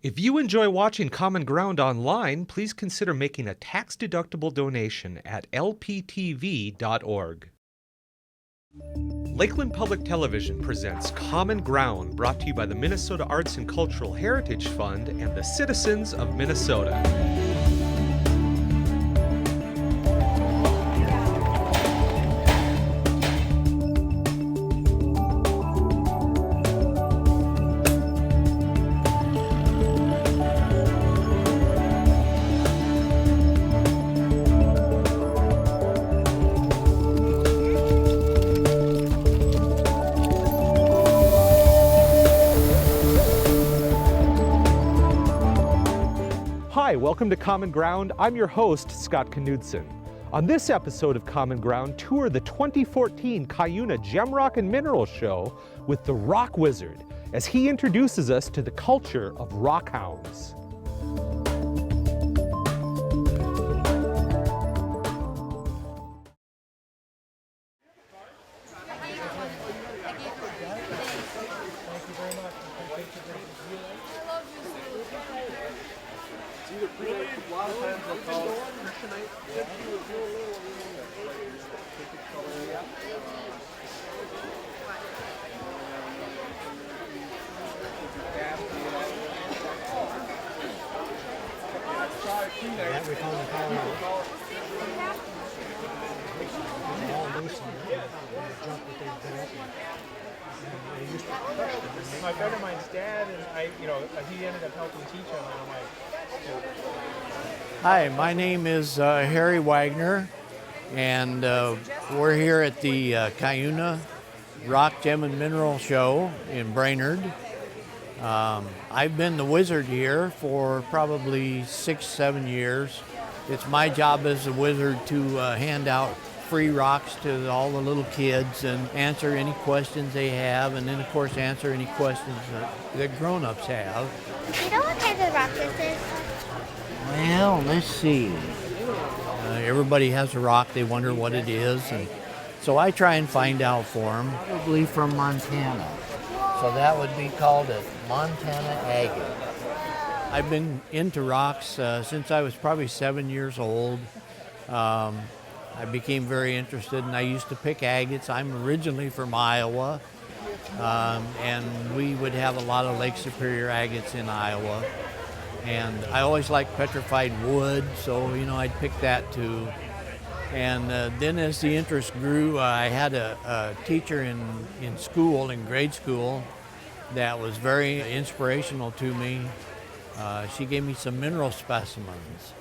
If you enjoy watching Common Ground online, please consider making a tax-deductible donation at lptv.org. Lakeland Public Television presents Common Ground, brought to you by the Minnesota Arts and Cultural Heritage Fund and the citizens of Minnesota. Hi, welcome to Common Ground. I'm your host, Scott Knudsen. On this episode of Common Ground, tour the 2014 Cuyuna Gem, Rock and Mineral Show with the Rock Wizard as he introduces us to the culture of rock hounds. My friend of mine's dad, and he ended up helping teach him, and I'm like, Hi, my name is Harry Wagner, and we're here at the Cuyuna Rock, Gem, and Mineral Show in Brainerd. I've been the wizard here for probably 6-7 years. It's my job as a wizard to hand out free rocks to all the little kids and answer any questions they have, and then of course answer any questions that grown-ups have. Do you know what kind of rock this is? Well, let's see. Everybody has a rock, they wonder what it is, and so I try and find out for them. Probably from Montana. So that would be called a Montana agate. I've been into rocks since I was probably 7 years old. I became very interested, and I used to pick agates. I'm originally from Iowa, and we would have a lot of Lake Superior agates in Iowa. And I always liked petrified wood, so I'd pick that too. And then as the interest grew, I had a teacher in school, in grade school, that was very inspirational to me. She gave me some mineral specimens,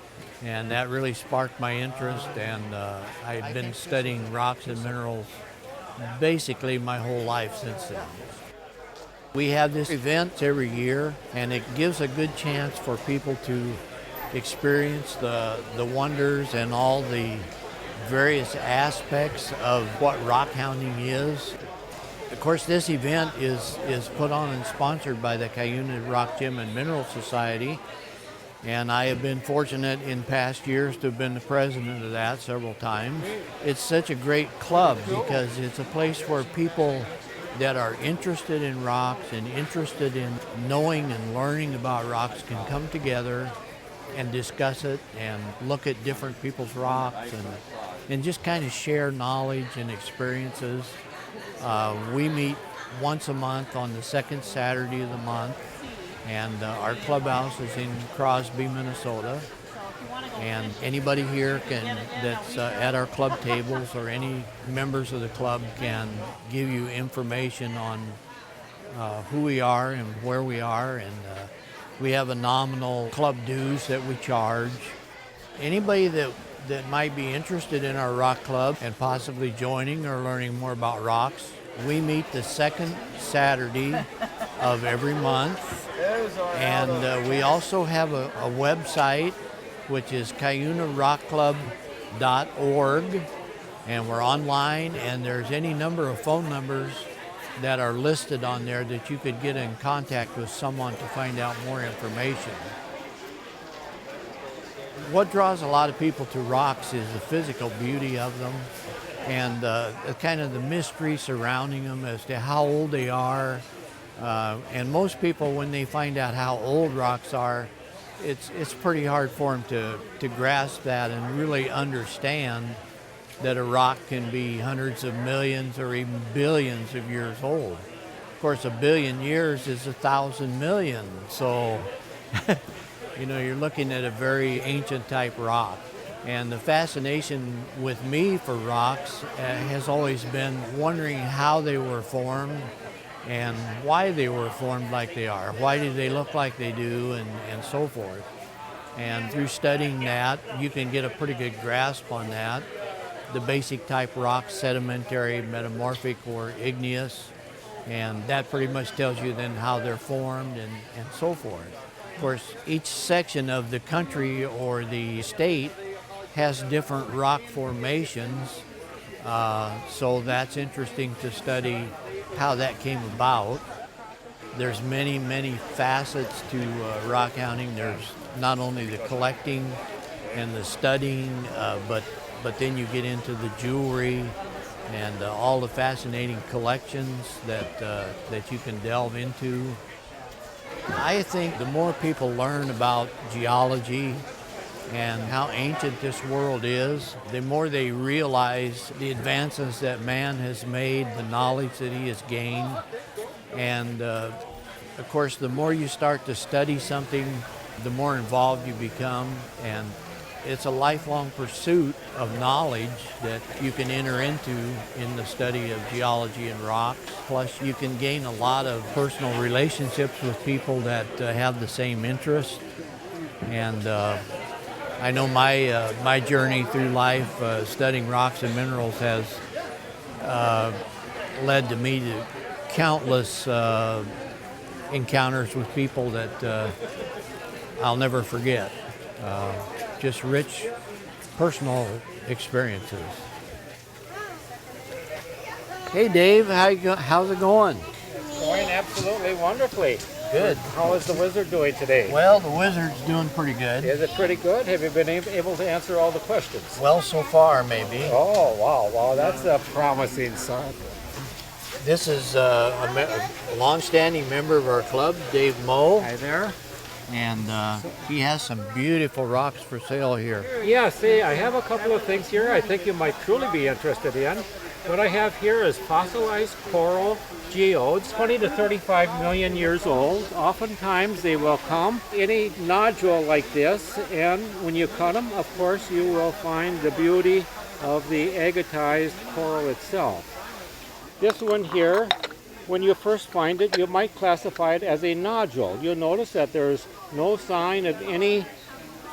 and that really sparked my interest, and I've been studying rocks and minerals basically my whole life since then. We have this event every year, and it gives a good chance for people to experience the wonders and all the various aspects of what rock hounding is. Of course, this event is put on and sponsored by the Cuyuna Rock, Gem, and Mineral Society, and I have been fortunate in past years to have been the president of that several times. It's such a great club because it's a place where people that are interested in rocks and interested in knowing and learning about rocks can come together and discuss it and look at different people's rocks and just kind of share knowledge and experiences. We meet once a month on the second Saturday of the month, and our clubhouse is in Crosby, Minnesota. And anybody here that's at our club tables, or any members of the club, can give you information on who we are and where we are. And we have a nominal club dues that we charge. Anybody that might be interested in our rock club and possibly joining or learning more about rocks, we meet the second Saturday of every month. And we also have a website, which is cuyunarockclub.org, and we're online, and there's any number of phone numbers that are listed on there that you could get in contact with someone to find out more information. What draws a lot of people to rocks is the physical beauty of them, and kind of the mystery surrounding them as to how old they are, And most people, when they find out how old rocks are, it's pretty hard for them to grasp that and really understand that a rock can be hundreds of millions or even billions of years old. Of course, 1 billion years is 1,000 million, so you know, you're looking at a very ancient type rock. And the fascination with me for rocks has always been wondering how they were formed and why they were formed like they are. Why do they look like they do, and so forth. And through studying that, you can get a pretty good grasp on that. The basic type rocks, sedimentary, metamorphic, or igneous, and that pretty much tells you then how they're formed and so forth. Of course, each section of the country or the state has different rock formations, so that's interesting to study how that came about. There's many, many facets to rock hounding. There's not only the collecting and the studying, but then you get into the jewelry and all the fascinating collections that you can delve into. I think the more people learn about geology and how ancient this world is, the more they realize the advances that man has made, the knowledge that he has gained. And of course, the more you start to study something, the more involved you become. And it's a lifelong pursuit of knowledge that you can enter into in the study of geology and rocks. Plus, you can gain a lot of personal relationships with people that have the same interest. And I know my journey through life studying rocks and minerals has led to me to countless encounters with people that I'll never forget. Just rich personal experiences. Hey Dave, how's it going? Going absolutely wonderfully. Good. How is the wizard doing today? Well, the wizard's doing pretty good. Is it pretty good? Have you been able to answer all the questions? Well, so far, maybe. Oh, wow, that's a promising sign. This is a long-standing member of our club, Dave Moe. Hi there. And he has some beautiful rocks for sale here. Yeah, see, I have a couple of things here I think you might truly be interested in. What I have here is fossilized coral geodes, 20 to 35 million years old. Oftentimes they will come any nodule like this, and when you cut them, of course, you will find the beauty of the agatized coral itself. This one here, when you first find it, you might classify it as a nodule. You'll notice that there's no sign of any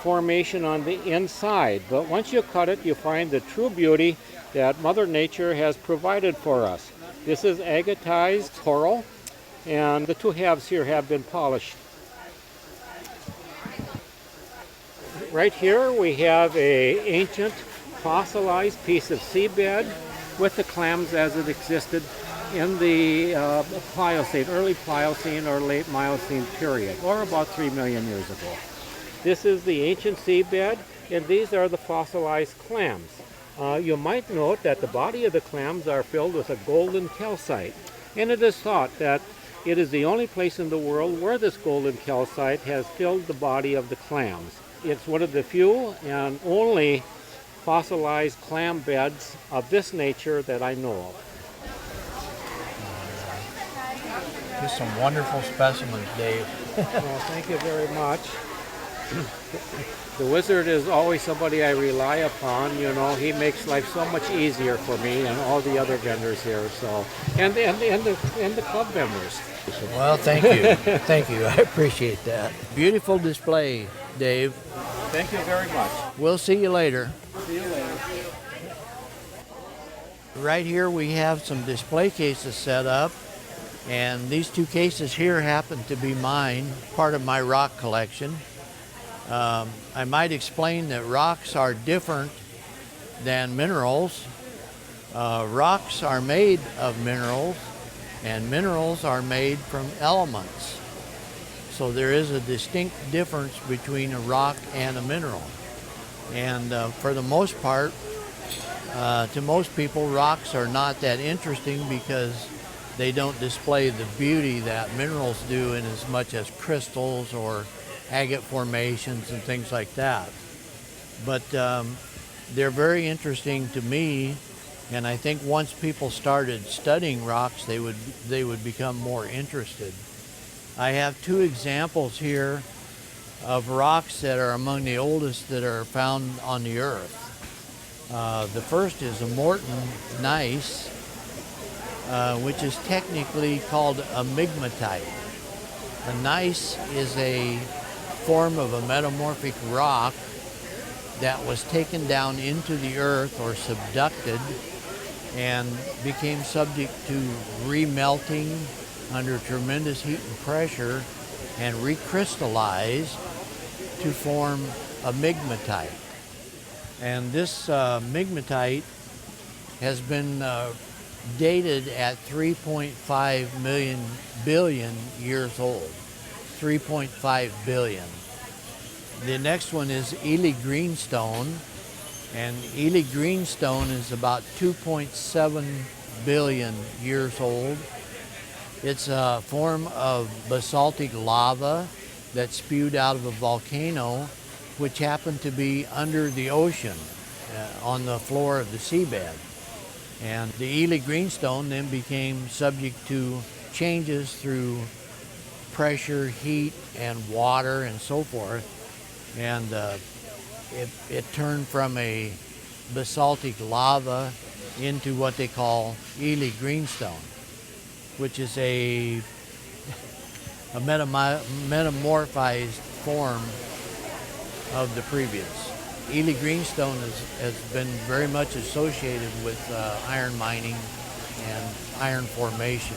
formation on the inside, but once you cut it, you find the true beauty that Mother Nature has provided for us. This is agatized coral, and the two halves here have been polished. Right here we have an ancient fossilized piece of seabed with the clams as it existed in the Pliocene, early Pliocene or late Miocene period, or about 3 million years ago. This is the ancient seabed, and these are the fossilized clams. You might note that the body of the clams are filled with a golden calcite, and it is thought that it is the only place in the world where this golden calcite has filled the body of the clams. It's one of the few and only fossilized clam beds of this nature that I know of. Just some wonderful specimens, Dave. Well, thank you very much. The wizard is always somebody I rely upon. You know, he makes life so much easier for me and all the other vendors here. So, and the club members. Well, thank you, thank you. I appreciate that. Beautiful display, Dave. Thank you very much. We'll see you later. See you later. Right here we have some display cases set up, and these two cases here happen to be mine, part of my rock collection. I might explain that rocks are different than minerals. Rocks are made of minerals, and minerals are made from elements. So there is a distinct difference between a rock and a mineral. And for the most part, to most people, rocks are not that interesting because they don't display the beauty that minerals do in as much as crystals or agate formations and things like that. But they're very interesting to me, and I think once people started studying rocks, they would become more interested. I have two examples here of rocks that are among the oldest that are found on the earth. The first is a Morton gneiss, which is technically called a migmatite. A gneiss is a form of a metamorphic rock that was taken down into the earth or subducted and became subject to remelting under tremendous heat and pressure and recrystallized to form a migmatite. And this migmatite has been dated at 3.5 billion years old. 3.5 billion. The next one is Ely Greenstone, and Ely Greenstone is about 2.7 billion years old. It's a form of basaltic lava that spewed out of a volcano, which happened to be under the ocean, on the floor of the seabed. And the Ely Greenstone then became subject to changes through pressure, heat, and water, and so forth. And it turned from a basaltic lava into what they call Ely Greenstone, which is a metamorphized form of the previous. Ely Greenstone has been very much associated with iron mining and iron formation.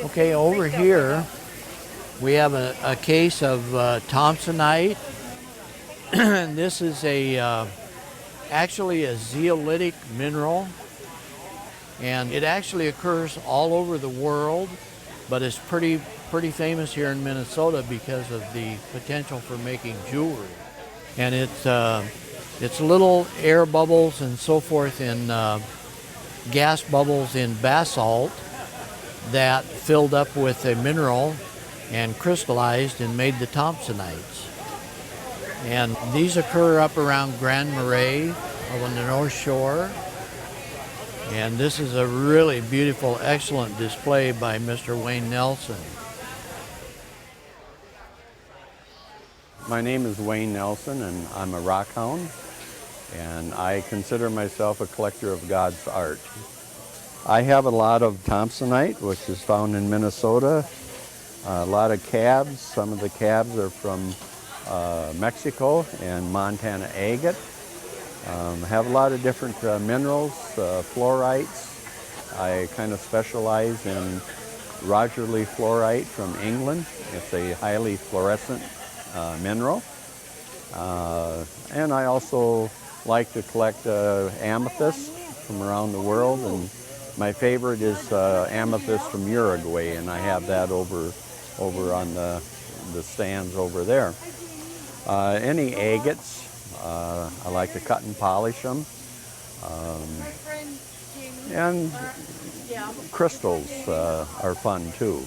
Okay, over here we have a case of Thomsonite. And this is actually a zeolitic mineral, and it actually occurs all over the world, but it's pretty famous here in Minnesota because of the potential for making jewelry. And it's little air bubbles and so forth in gas bubbles in basalt that filled up with a mineral and crystallized and made the Thomsonites. And these occur up around Grand Marais on the North Shore. And this is a really beautiful, excellent display by Mr. Wayne Nelson. My name is Wayne Nelson, and I'm a rock hound, and I consider myself a collector of God's art. I have a lot of Thomsonite, which is found in Minnesota, a lot of cabs. Some of the cabs are from Mexico and Montana agate. Have a lot of different minerals, fluorites. I kind of specialize in Rogerly fluorite from England. It's a highly fluorescent mineral. And I also like to collect amethyst from around the world, and my favorite is amethyst from Uruguay, and I have that over on the stands over there. Any agates, I like to cut and polish them. And crystals are fun too.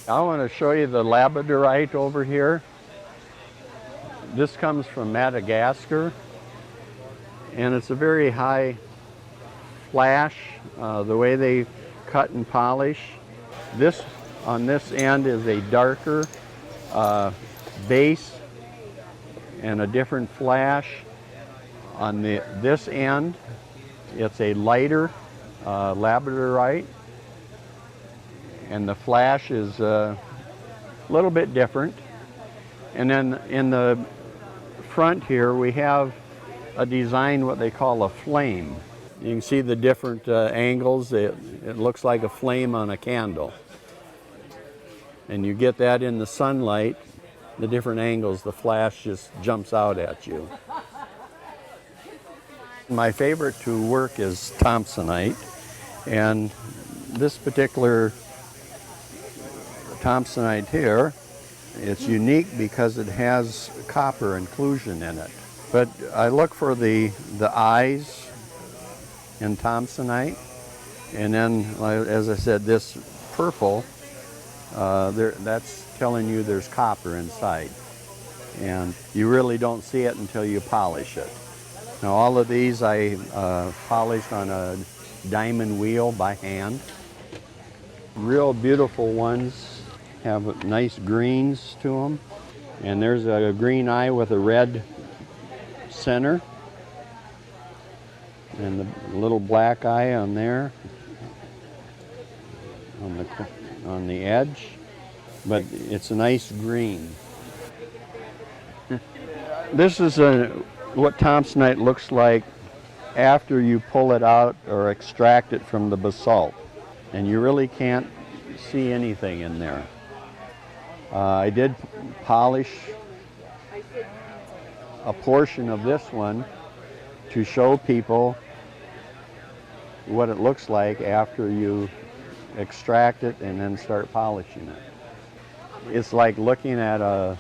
I want to show you the Labradorite over here. This comes from Madagascar, and it's a very high flash, the way they cut and polish. This on this end is a darker base and a different flash. On this end, it's a lighter Labradorite, and the flash is a little bit different. And then in the front here, we have a design, what they call a flame. You can see the different angles. It looks like a flame on a candle. And you get that in the sunlight, the different angles, the flash just jumps out at you. My favorite to work is Thomsonite, and this particular Thomsonite here, it's unique because it has copper inclusion in it. But I look for the eyes in Thomsonite, And then, as I said, this purple, that's telling you there's copper inside. And you really don't see it until you polish it. Now all of these I polished on a diamond wheel by hand. Real beautiful ones have nice greens to them. And there's a green eye with a red center. And the little black eye on there, on the edge. But it's a nice green. This is what Thomsonite looks like after you pull it out or extract it from the basalt. And you really can't see anything in there. I did polish a portion of this one to show people what it looks like after you extract it and then start polishing it. It's like looking at a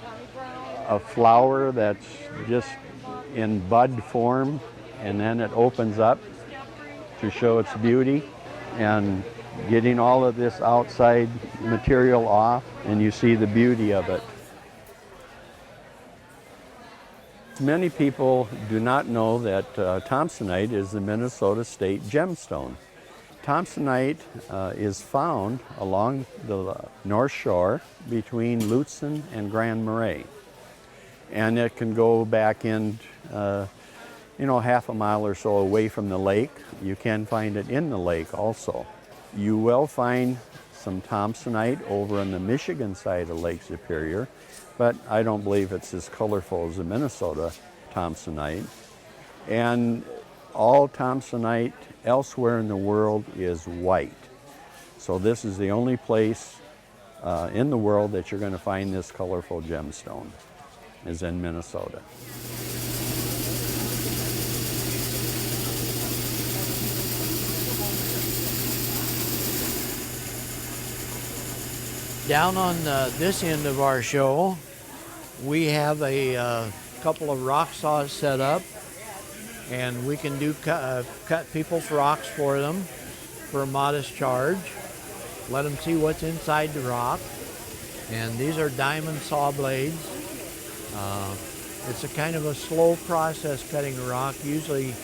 flower that's just in bud form, and then it opens up to show its beauty, and getting all of this outside material off, and you see the beauty of it. Many people do not know that Thomsonite is the Minnesota State gemstone. Thomsonite is found along the North Shore between Lutsen and Grand Marais. And it can go back in, half a mile or so away from the lake. You can find it in the lake also. You will find some Thomsonite over on the Michigan side of Lake Superior, but I don't believe it's as colorful as the Minnesota Thomsonite. And all Thomsonite elsewhere in the world is white. So this is the only place in the world that you're going to find this colorful gemstone, is in Minnesota. Down on this end of our show, we have a couple of rock saws set up, and we can do cut people's rocks for them for a modest charge. Let them see what's inside the rock. And these are diamond saw blades. It's a kind of a slow process cutting a rock. Usually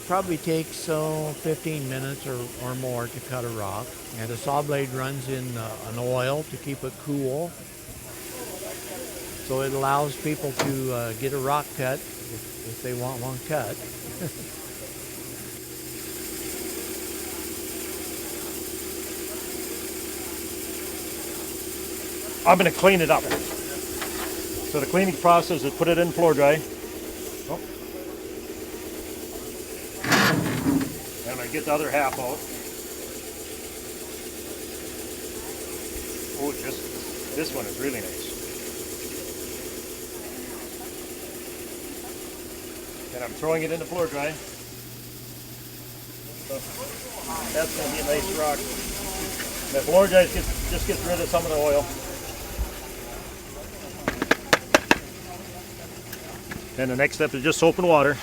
probably takes 15 minutes or more to cut a rock. And the saw blade runs in an oil to keep it cool. So it allows people to get a rock cut if they want one cut. I'm going to clean it up. So the cleaning process is put it in floor dry. Oh. And I get the other half out. Oh, this one is really nice. And I'm throwing it in the floor dry. So that's going to be a nice rock. The floor dry just gets rid of some of the oil. And the next step is just soap and water.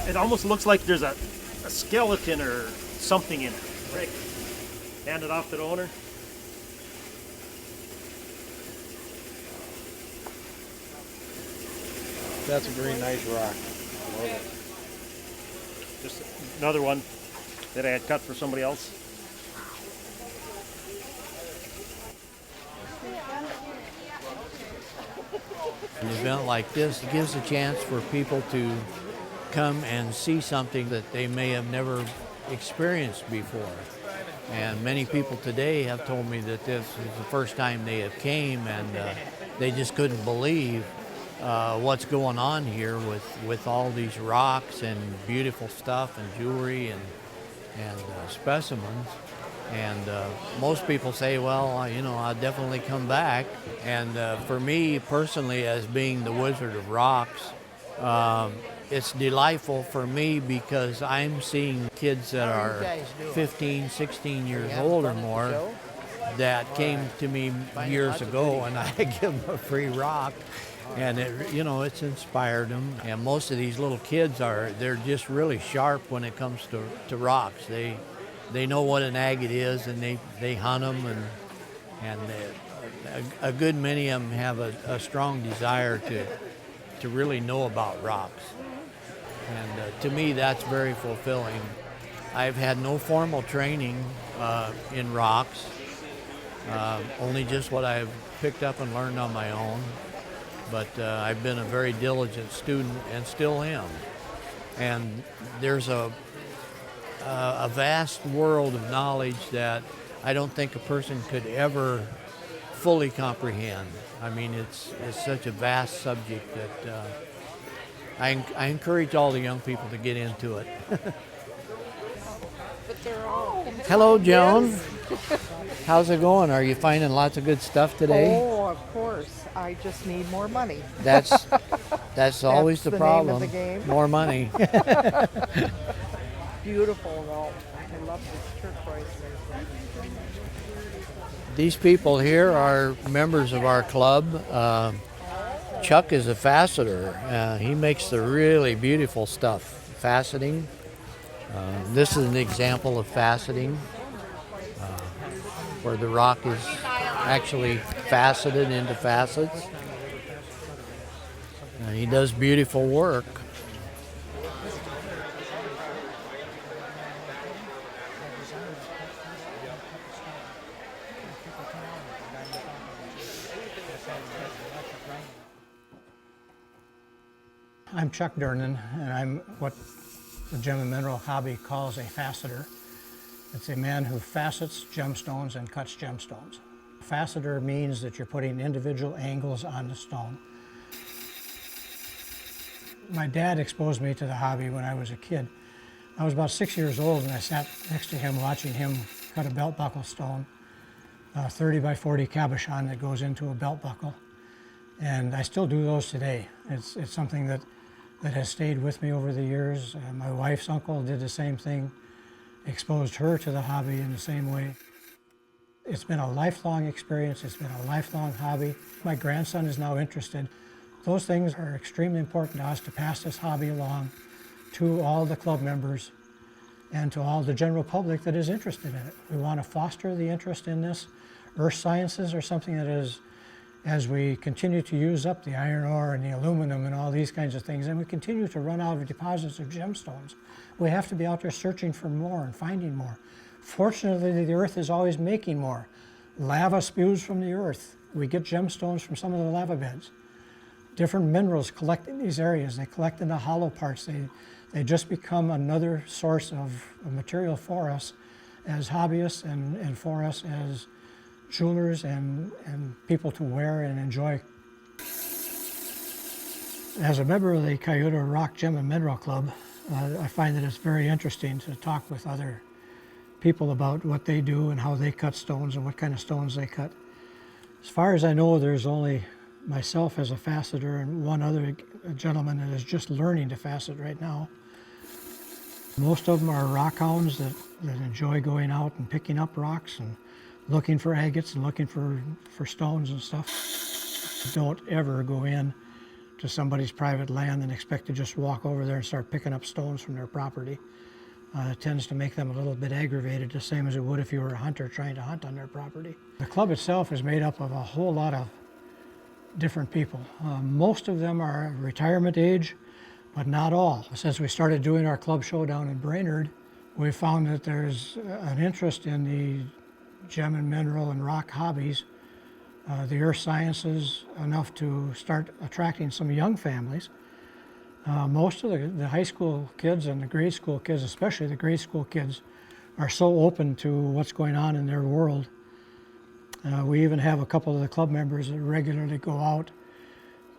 It almost looks like there's a skeleton or something in it. Right. Hand it off to the owner. That's a very nice rock. I love it. Just another one that I had cut for somebody else. An event like this gives a chance for people to come and see something that they may have never experienced before. And many people today have told me that this is the first time they have came, and they just couldn't believe what's going on here with all these rocks and beautiful stuff and jewelry and specimens. And most people say, well, I'll definitely come back. And for me personally, as being the Wizard of Rocks, it's delightful for me because I'm seeing kids that are 15, 16 years old or more that came to me years ago, and I give them a free rock. And it's inspired them. And most of these little kids they're just really sharp when it comes to rocks. They know what an agate is, and they hunt them, and a good many of them have a strong desire to really know about rocks. And to me, that's very fulfilling. I've had no formal training in rocks, only just what I've picked up and learned on my own. But I've been a very diligent student and still am. And there's a vast world of knowledge that I don't think a person could ever fully comprehend. I mean, it's such a vast subject that I encourage all the young people to get into it. Hello, Joan. How's it going? Are you finding lots of good stuff today? Oh, of course. I just need more money. That's always the the problem. name of the game. More money. Beautiful though. I love this turquoise. These people here are members of our club. Chuck is a faceter. He makes the really beautiful stuff, faceting. This is an example of faceting, where the rock is actually faceted into facets. He does beautiful work. I'm Chuck Durnan, and I'm what the gem and mineral hobby calls a faceter. It's a man who facets gemstones and cuts gemstones. Faceter means that you're putting individual angles on the stone. My dad exposed me to the hobby when I was a kid. I was about 6 years old, and I sat next to him watching him cut a belt buckle stone, a 30 by 40 cabochon that goes into a belt buckle. And I still do those today. It's something that has stayed with me over the years. My wife's uncle did the same thing, exposed her to the hobby in the same way. It's been a lifelong experience. It's been a lifelong hobby. My grandson is now interested. Those things are extremely important to us to pass this hobby along to all the club members and to all the general public that is interested in it. We want to foster the interest in this. Earth sciences are something that is, as we continue to use up the iron ore and the aluminum and all these kinds of things, and we continue to run out of deposits of gemstones, we have to be out there searching for more and finding more. Fortunately, the earth is always making more. Lava spews from the earth. We get gemstones from some of the lava beds. Different minerals collect in these areas. They collect in the hollow parts. They just become another source of material for us as hobbyists and for us as jewelers and people to wear and enjoy. As a member of the Cuyuna Rock Gem and Mineral Club, I find that it's very interesting to talk with other people about what they do and how they cut stones and what kind of stones they cut. As far as I know, there's only myself as a faceter and one other gentleman that is just learning to facet right now. Most of them are rock hounds that enjoy going out and picking up rocks and looking for agates and looking for stones and stuff. Don't ever go in to somebody's private land and expect to just walk over there and start picking up stones from their property. It tends to make them a little bit aggravated, the same as it would if you were a hunter trying to hunt on their property. The club itself is made up of a whole lot of different people. Most of them are retirement age, but not all. Since we started doing our club show down in Brainerd, we found that there's an interest in the gem and mineral and rock hobbies, the earth sciences, enough to start attracting some young families. Most of the high school kids and the grade school kids, especially the grade school kids, are so open to what's going on in their world. We even have a couple of the club members that regularly go out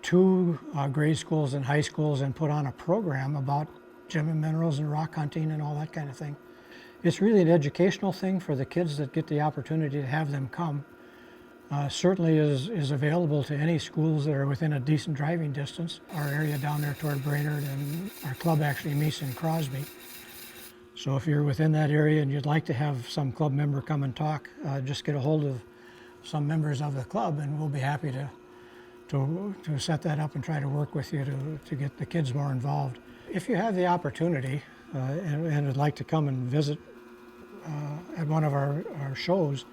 to grade schools and high schools and put on a program about gem and minerals and rock hunting and all that kind of thing. It's really an educational thing for the kids that get the opportunity to have them come. Certainly is available to any schools that are within a decent driving distance. Our area down there toward Brainerd, and our club actually meets in Crosby. So if you're within that area and you'd like to have some club member come and talk, just get a hold of some members of the club and we'll be happy to set that up and try to work with you to get the kids more involved. If you have the opportunity and would like to come and visit at one of our shows,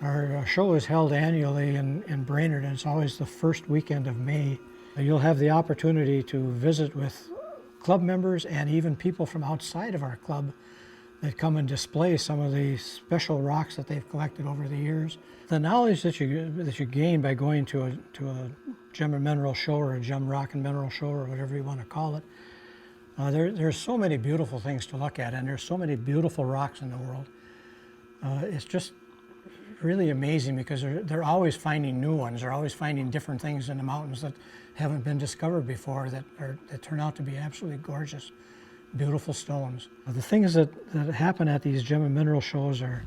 our show is held annually in Brainerd, and it's always the first weekend of May. You'll have the opportunity to visit with club members and even people from outside of our club that come and display some of the special rocks that they've collected over the years. The knowledge that you gain by going to a gem and mineral show or a gem rock and mineral show or whatever you want to call it, there's so many beautiful things to look at, and there's so many beautiful rocks in the world. It's just really amazing because they're always finding new ones. They're always finding different things in the mountains that haven't been discovered before that turn out to be absolutely gorgeous, beautiful stones. The things that happen at these gem and mineral shows are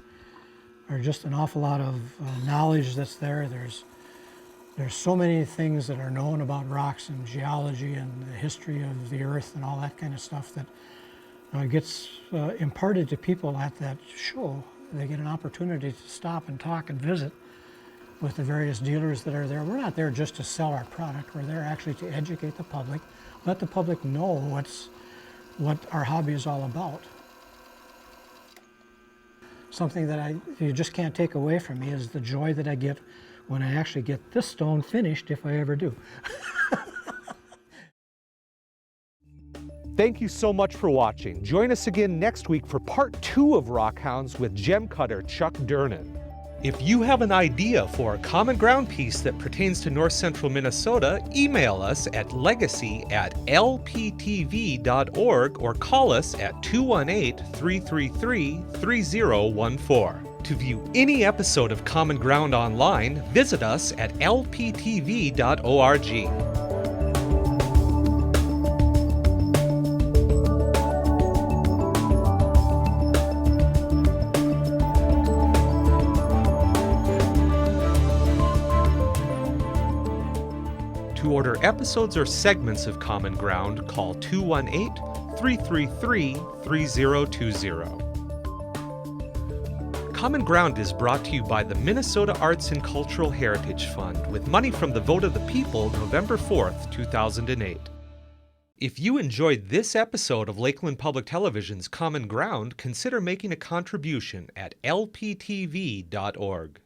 just an awful lot of knowledge that's there. There's so many things that are known about rocks and geology and the history of the earth and all that kind of stuff that gets imparted to people at that show. They get an opportunity to stop and talk and visit with the various dealers that are there. We're not there just to sell our product. We're there actually to educate the public, let the public know what our hobby is all about. Something that you just can't take away from me is the joy that I get when I actually get this stone finished, if I ever do. Thank you so much for watching. Join us again next week for part 2 of Rock Hounds with gem cutter Chuck Durnan. If you have an idea for a common ground piece that pertains to north central Minnesota, email us at legacy@lptv.org or call us at 218-333-3014. To view any episode of Common Ground online, visit us at lptv.org. To order episodes or segments of Common Ground, call 218-333-3020. Common Ground is brought to you by the Minnesota Arts and Cultural Heritage Fund with money from the vote of the people November 4th, 2008. If you enjoyed this episode of Lakeland Public Television's Common Ground, consider making a contribution at lptv.org.